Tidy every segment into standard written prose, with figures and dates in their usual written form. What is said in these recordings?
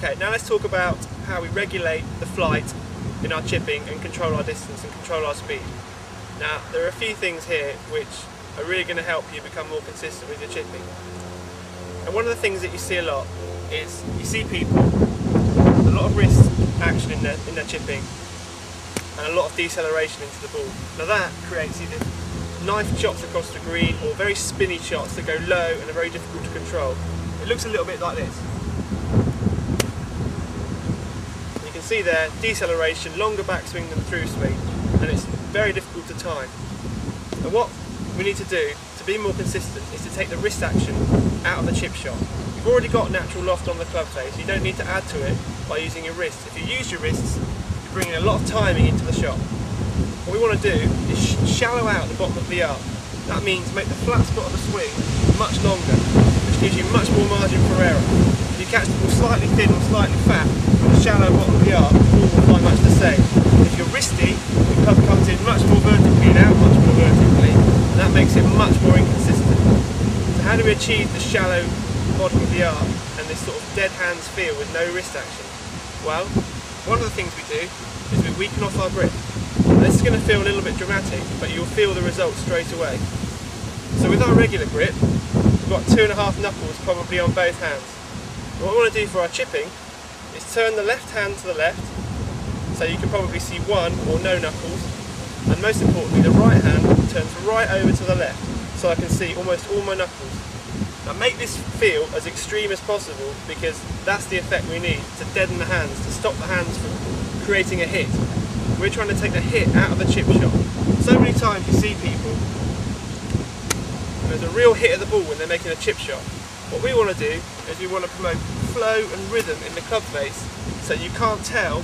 Okay, now let's talk about how we regulate the flight in our chipping and control our distance and control our speed. Now, there are a few things here which are really going to help you become more consistent with your chipping. And one of the things that you see a lot is you see people with a lot of wrist action in their chipping and a lot of deceleration into the ball. Now that creates either knife shots across the green or very spinny shots that go low and are very difficult to control. It looks a little bit like this. You can see there, deceleration, longer backswing than through swing, and it's very difficult to time. And what we need to do to be more consistent is to take the wrist action out of the chip shot. You've already got natural loft on the club face, you don't need to add to it by using your wrists. If you use your wrists, you're bringing a lot of timing into the shot. What we want to do is shallow out the bottom of the arc. That means make the flat spot of the swing much longer, which gives you much more margin for error. If you catch the ball slightly thin or slightly fat on the shallow bottom of the arc, the ball will fly much the same. If you're wristy, the club comes in much more vertically and out much more vertically, and that makes it much more inconsistent. So how do we achieve the shallow bottom of the arc and this sort of dead hands feel with no wrist action? Well, one of the things we do is we weaken off our grip. This is going to feel a little bit dramatic, but you'll feel the results straight away. So with our regular grip, we've got 2.5 knuckles probably on both hands. And what we want to do for our chipping is turn the left hand to the left, so you can probably see one or no knuckles, and most importantly the right hand turns right over to the left, so I can see almost all my knuckles. Now make this feel as extreme as possible, because that's the effect we need to deaden the hands, to stop the hands from creating a hit. We're trying to take the hit out of the chip shot. So many times you see people, and there's a real hit at the ball when they're making a chip shot. What we want to do is we want to promote flow and rhythm in the club face, so you can't tell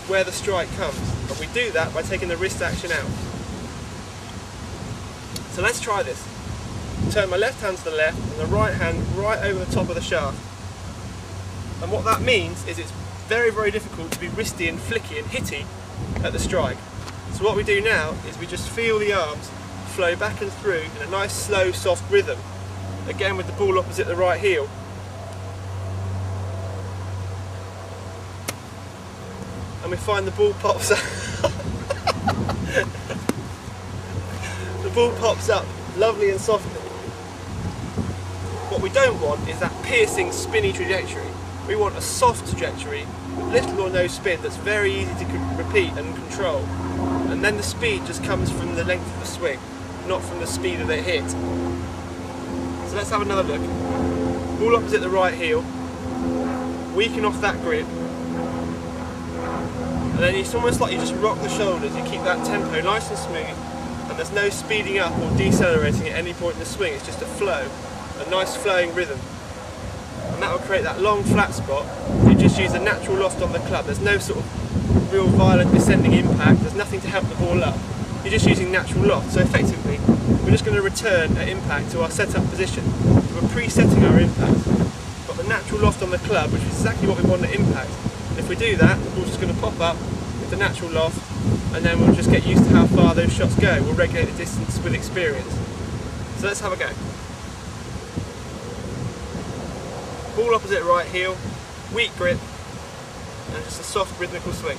where the strike comes. And we do that by taking the wrist action out. So let's try this. Turn my left hand to the left and the right hand right over the top of the shaft. And what that means is it's very, very difficult to be wristy and flicky and hitty at the strike. So what we do now is we just feel the arms flow back and through in a nice slow soft rhythm, again with the ball opposite the right heel. And we find the ball pops up. The ball pops up lovely and softly. What we don't want is that piercing spinny trajectory. We want a soft trajectory with little or no spin that's very easy to repeat and control. And then the speed just comes from the length of the swing, not from the speed of the hit. So let's have another look. Ball opposite the right heel, weaken off that grip, and then it's almost like you just rock the shoulders, you keep that tempo nice and smooth, and there's no speeding up or decelerating at any point in the swing, it's just a flow, a nice flowing rhythm. And that will create that long flat spot. You just use a natural loft on the club. There's no sort of real violent descending impact, there's nothing to help the ball up. You're just using natural loft. So effectively, we're just going to return at impact to our setup position. So we're pre-setting our impact. We've got the natural loft on the club, which is exactly what we want at impact. And if we do that, the ball's just going to pop up with the natural loft, and then we'll just get used to how far those shots go. We'll regulate the distance with experience. So let's have a go. Ball opposite right heel, weak grip, and just a soft rhythmical swing.